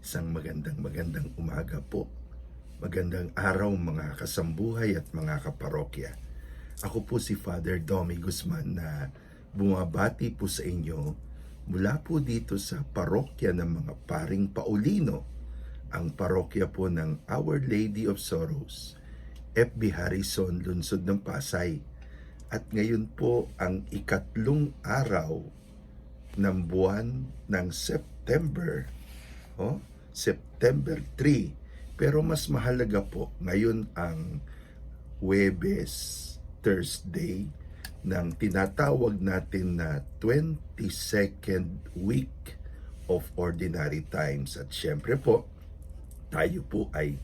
Isang magandang umaga po. Magandang araw mga kasambuhay at mga kaparokya. Ako po si Father Domi Guzman na bumabati po sa inyo mula po dito sa parokya ng mga Paring Paulino, ang parokya po ng Our Lady of Sorrows, FB Harrison, Lungsod ng Pasay. At ngayon po ang ikatlong araw ng buwan ng September. September 3. Pero mas mahalaga po, ngayon ang Huwebes, Thursday, ng tinatawag natin na 22nd week of Ordinary Times. At syempre po, tayo po ay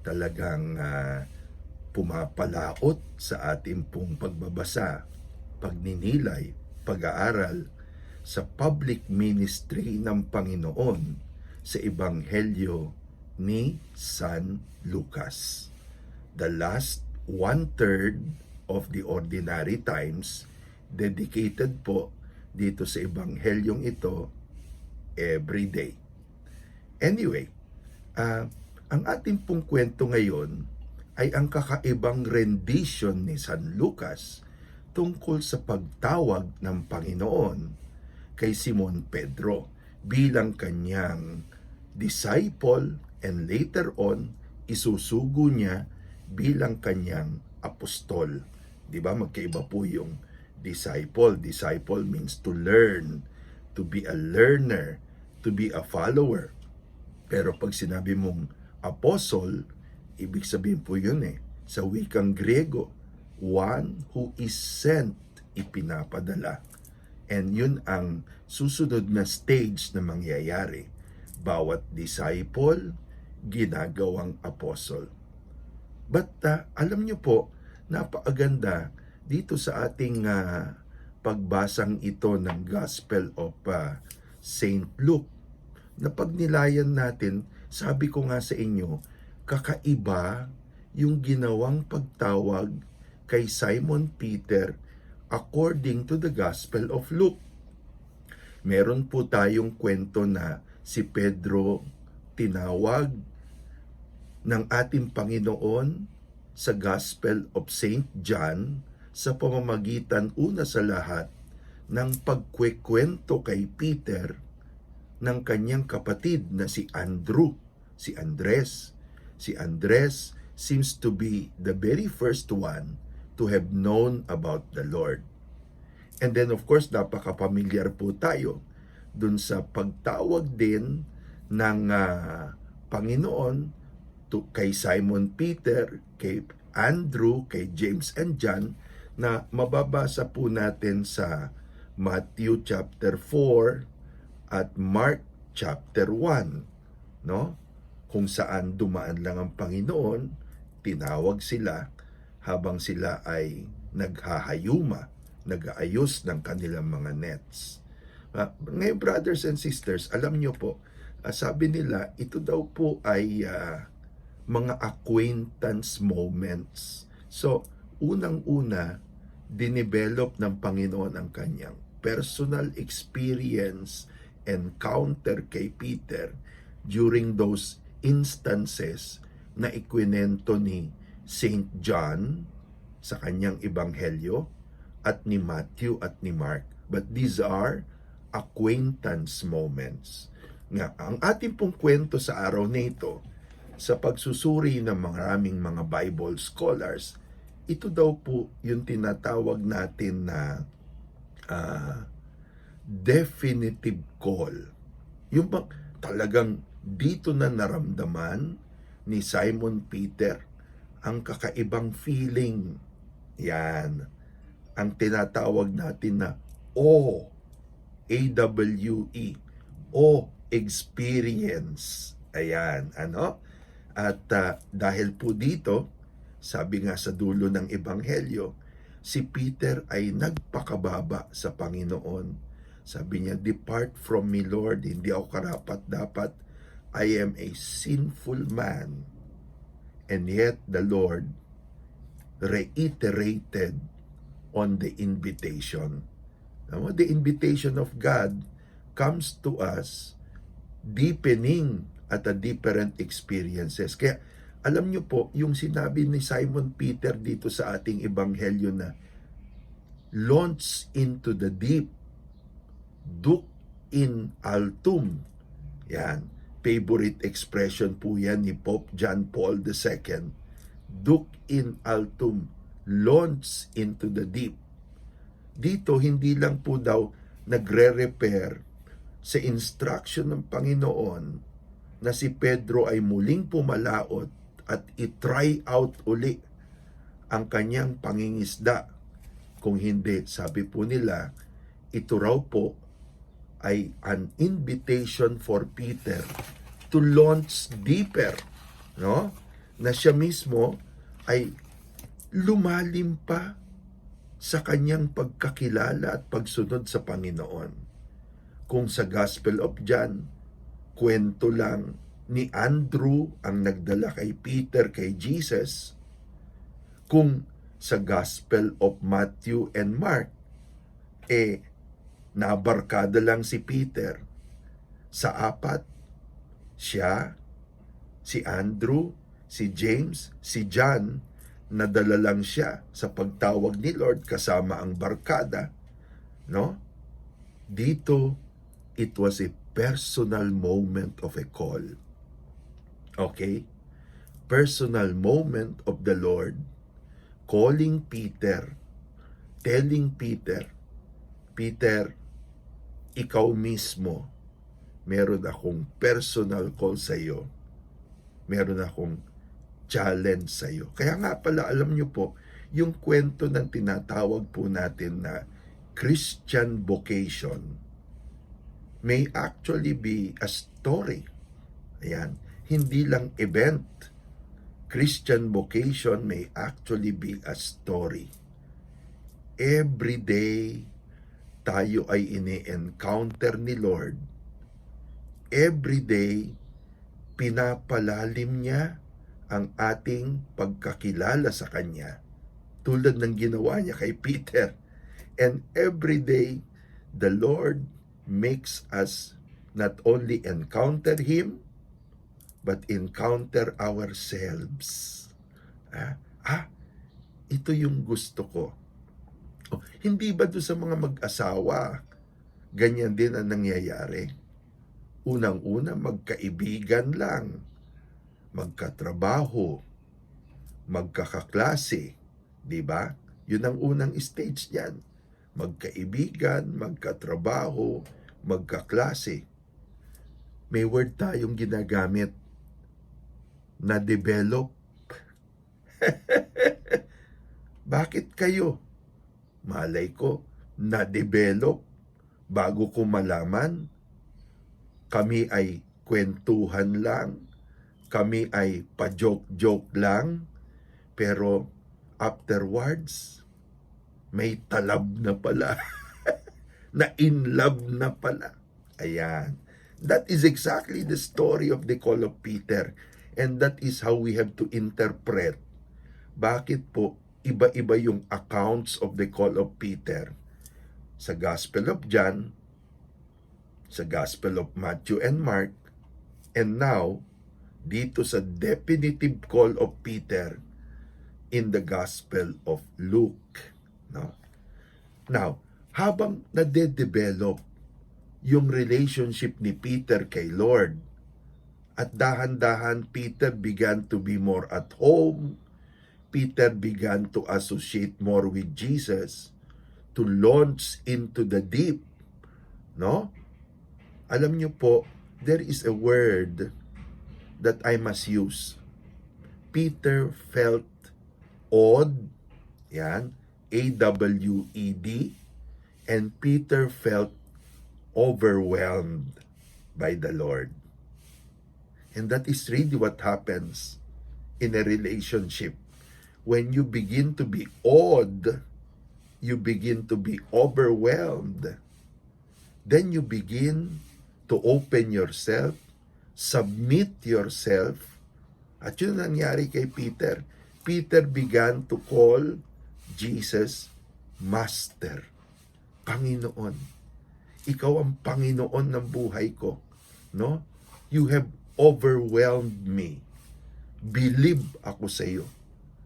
talagang pumapalaot sa ating pong pagbabasa, pagninilay, pag-aaral sa public ministry ng Panginoon sa Ebanghelyo ni San Lucas. The last one-third of the Ordinary Times dedicated po dito sa Ebanghelyong ito every day. Anyway, ang ating pong kwento ngayon ay ang kakaibang rendition ni San Lucas tungkol sa pagtawag ng Panginoon kay Simon Pedro bilang kanyang disciple, and later on, isusugo niya bilang kanyang apostol. Di ba? Magkaiba po yung disciple. Disciple means to learn, to be a learner, to be a follower. Pero pag sinabi mong apostle, ibig sabihin po yun sa wikang Griego, one who is sent, ipinapadala. And yun ang susunod na stage na mangyayari. Bawat disciple, ginagawang apostle. But alam nyo po, napakaganda dito sa ating pagbasang ito ng Gospel of St. Luke. Na pagnilayan natin, sabi ko nga sa inyo, kakaiba yung ginawang pagtawag kay Simon Peter according to the Gospel of Luke. Meron po tayong kwento na si Pedro tinawag ng ating Panginoon sa Gospel of St. John sa pamamagitan una sa lahat ng pagkwekwento kay Peter ng kanyang kapatid na si Andrew, si Andres. Si Andres seems to be the very first one to have known about the Lord. And then of course, napaka-familiar po tayo dun sa pagtawag din ng Panginoon kay Simon Peter, kay Andrew, kay James and John, na mababasa po natin sa Matthew chapter 4 at Mark chapter 1, no? Kung saan dumaan lang ang Panginoon, tinawag sila habang sila ay naghahayuma, nag-aayos ng kanilang mga nets. Ngayon, brothers and sisters, alam nyo po, sabi nila, ito daw po ay mga acquaintance moments. So, unang-una, dinevelop ng Panginoon ang kanyang personal experience, encounter kay Peter during those instances na ikwinento ni St. John sa kanyang ebanghelyo at ni Matthew at ni Mark. But these are acquaintance moments. Nga, ang ating pong kwento sa araw na ito, sa pagsusuri ng maraming mga Bible scholars, ito daw po yung tinatawag natin na definitive call. Yung bang talagang dito na naramdaman ni Simon Peter ang kakaibang feeling. Yan. Ang tinatawag natin na AWE. Experience. Ayan. Ano? At dahil po dito, sabi nga sa dulo ng Ebanghelyo, si Peter ay nagpakababa sa Panginoon. Sabi niya, "Depart from me, Lord, hindi ako karapat-dapat. I am a sinful man." And yet the Lord reiterated on the invitation. The invitation of God comes to us deepening at a different experiences. Kaya alam nyo po, yung sinabi ni Simon Peter dito sa ating ebanghelyo na launch into the deep, duc in altum. Yan, favorite expression po yan ni Pope John Paul II. Duc in altum, launch into the deep. Dito, hindi lang po daw nagre-repair sa instruction ng Panginoon na si Pedro ay muling pumalaot at i-try out uli ang kanyang pangingisda. Kung hindi, sabi po nila, ito raw po ay an invitation for Peter to launch deeper, no? Na siya mismo ay lumalim pa sa kanyang pagkakilala at pagsunod sa Panginoon. Kung sa Gospel of John, kwento lang ni Andrew ang nagdala kay Peter kay Jesus, kung sa Gospel of Matthew and Mark, nabarkada lang si Peter. Sa apat, siya, si Andrew, si James, si John, nadala lang siya sa pagtawag ni Lord kasama ang barkada, no? Dito, it was a personal moment of a call. Okay? Personal moment of the Lord calling Peter, telling Peter, Peter, ikaw mismo, meron akong personal call sa iyo. Meron akong challenge sa iyo. Kaya nga pala, alam niyo po, yung kwento ng tinatawag po natin na Christian vocation may actually be a story. Ayan, hindi lang event. Christian vocation may actually be a story. Every day, tayo ay ini-encounter ni Lord. Every day, pinapalalim niya ang ating pagkakilala sa Kanya, tulad ng ginawa niya kay Peter. And every day, the Lord makes us not only encounter Him, but encounter ourselves. Ito yung gusto ko. Hindi ba doon sa mga mag-asawa, ganyan din ang nangyayari? Unang-una, magkaibigan lang, magkatrabaho, magkakaklase, di ba? Yun ang unang stage niyan. Magkaibigan, magkatrabaho, magkaklase. May word tayong ginagamit na develop. Bakit kayo? Malay ko, na-develop bago ko malaman. Kami ay kwentuhan lang, kami ay pa-joke-joke lang, pero afterwards, may talab na pala, na in love na pala. Ayan. That is exactly the story of the call of Peter. And that is how we have to interpret. Bakit po iba-iba yung accounts of the call of Peter? Sa Gospel of John, sa Gospel of Matthew and Mark, and now, dito sa definitive call of Peter in the Gospel of Luke. No? Now, habang nade-develop yung relationship ni Peter kay Lord, at dahan-dahan Peter began to be more at home, Peter began to associate more with Jesus, to launch into the deep. No? Alam niyo po, there is a word that I must use. Peter felt awed, yan, A-W-E-D, and Peter felt overwhelmed by the Lord. And that is really what happens in a relationship. When you begin to be awed, you begin to be overwhelmed. Then you begin to open yourself, submit yourself. At yun ang nangyari kay Peter. Peter began to call Jesus Master, Panginoon. Ikaw ang Panginoon ng buhay ko, no? You have overwhelmed me. Believe ako sa iyo.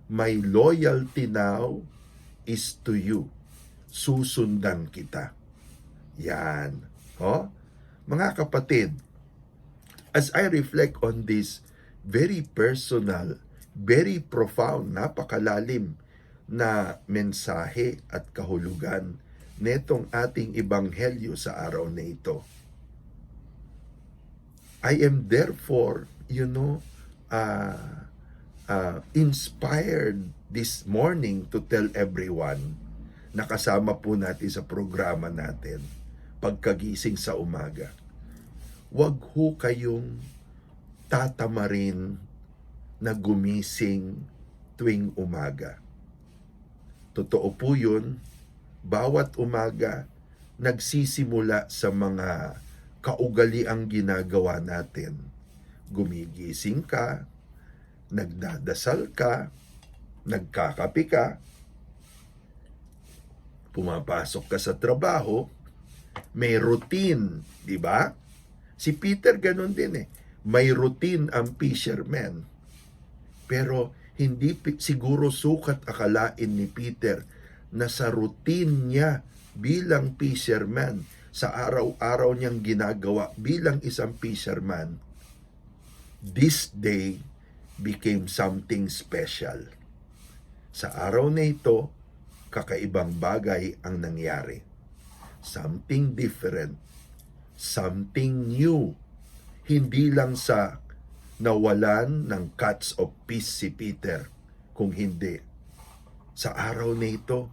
My loyalty now is to you. Susundan kita. Yan. Oh? Mga kapatid, as I reflect on this very personal, very profound, napakalalim na mensahe at kahulugan netong ating ebanghelyo sa araw na ito, I am therefore, inspired this morning to tell everyone na kasama po natin sa programa natin pagkagising sa umaga. Huwag ho kayong tatamarin na gumising tuwing umaga. Totoo po yun, bawat umaga nagsisimula sa mga kaugaliang ginagawa natin. Gumigising ka, nagdadasal ka, nagkakape ka, pumapasok ka sa trabaho, may routine, di ba? Si Peter ganun din eh. May routine ang fisherman. Pero hindi siguro sukat akalain ni Peter na sa routine niya bilang fisherman, sa araw-araw niyang ginagawa bilang isang fisherman, this day became something special. Sa araw na ito, kakaibang bagay ang nangyari. Something different. Something new. Hindi lang sa nawalan ng catch of fish si Peter, kung hindi, sa araw na ito,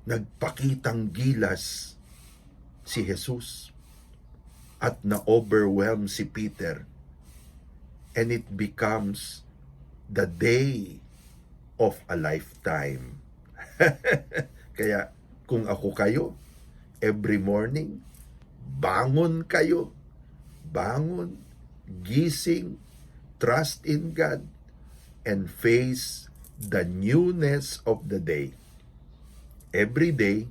nagpakitang gilas si Jesus at na-overwhelm si Peter, and it becomes the day of a lifetime. Kaya kung ako kayo, every morning, bangon kayo, bangon, gising, trust in God, and face the newness of the day. Every day,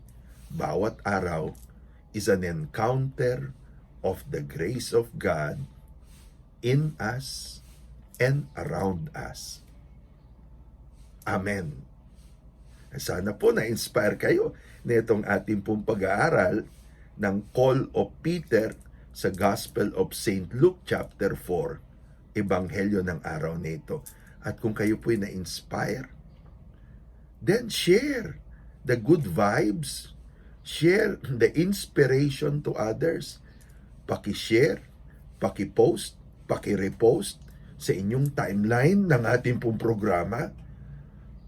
bawat araw, is an encounter of the grace of God in us and around us. Amen. Sana po na-inspire kayo nitong ating pong pag-aaral ng Call of Peter sa Gospel of St. Luke chapter 4, Ebanghelyo ng araw nito. At kung kayo po'y na-inspire, then share the good vibes, share the inspiration to others. Paki-share, paki-post, paki-repost sa inyong timeline ng ating pong programa,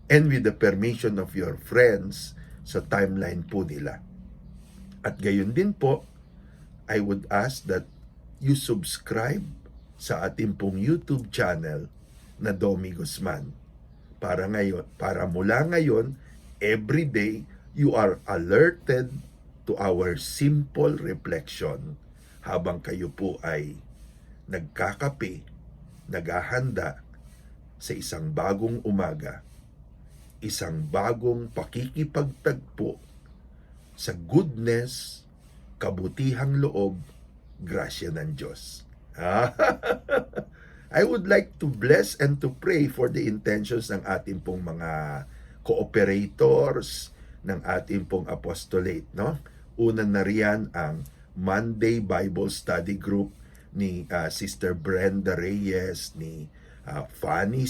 and with the permission of your friends sa timeline po nila. At gayon din po, I would ask that you subscribe sa ating pong YouTube channel na Domi Guzman. Para mula ngayon, every day, you are alerted to our simple reflection habang kayo po ay nagkakape, naghahanda sa isang bagong umaga, isang bagong pakikipagtagpo sa goodness, kabutihang loob, grasya ng Diyos. I would like to bless and to pray for the intentions ng ating pong mga cooperators, ng ating pong apostolate, no? Una na riyan ang Monday Bible Study Group ni Sister Brenda Reyes, ni Fanny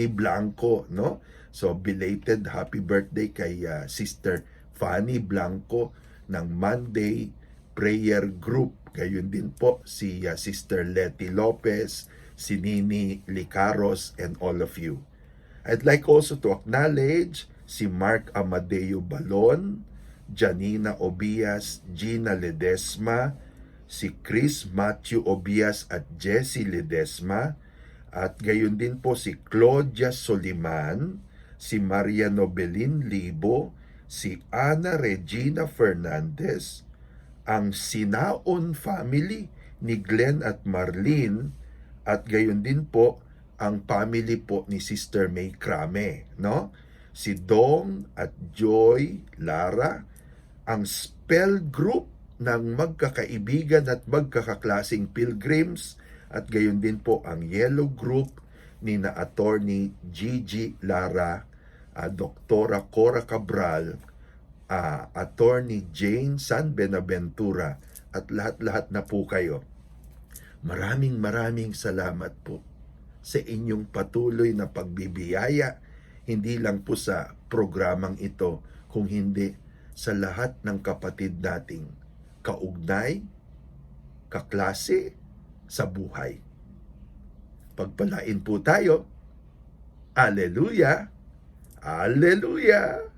Blanco, no? So belated happy birthday kay Sister Fanny Blanco ng Monday Prayer Group. Gayon din po si Sister Letty Lopez, si Nini Licaros, and all of you. I'd like also to acknowledge si Mark Amadeo Balon, Janina Obias, Gina Ledesma, si Chris Matthew Obias at Jessie Ledesma, at gayon din po si Claudia Soliman, si Maria Nobelin Libo, si Ana Regina Fernandez, ang Sinaon family ni Glenn at Marlene, at gayon din po ang family po ni Sister May Crame, no? Si Dong at Joy Lara, ang spell group ng magkakaibigan at magkakaklasing pilgrims at gayon din po ang Yellow Group ni na Attorney Gigi Lara, Doktora Cora Cabral, Attorney Jane San Benaventura, at lahat-lahat na po kayo. Maraming salamat po sa inyong patuloy na pagbibiyaya, hindi lang po sa programang ito, kung hindi sa lahat ng kapatid nating kaugnay, kaklase sa buhay. Pagpalain po tayo. Alleluia! Alleluia!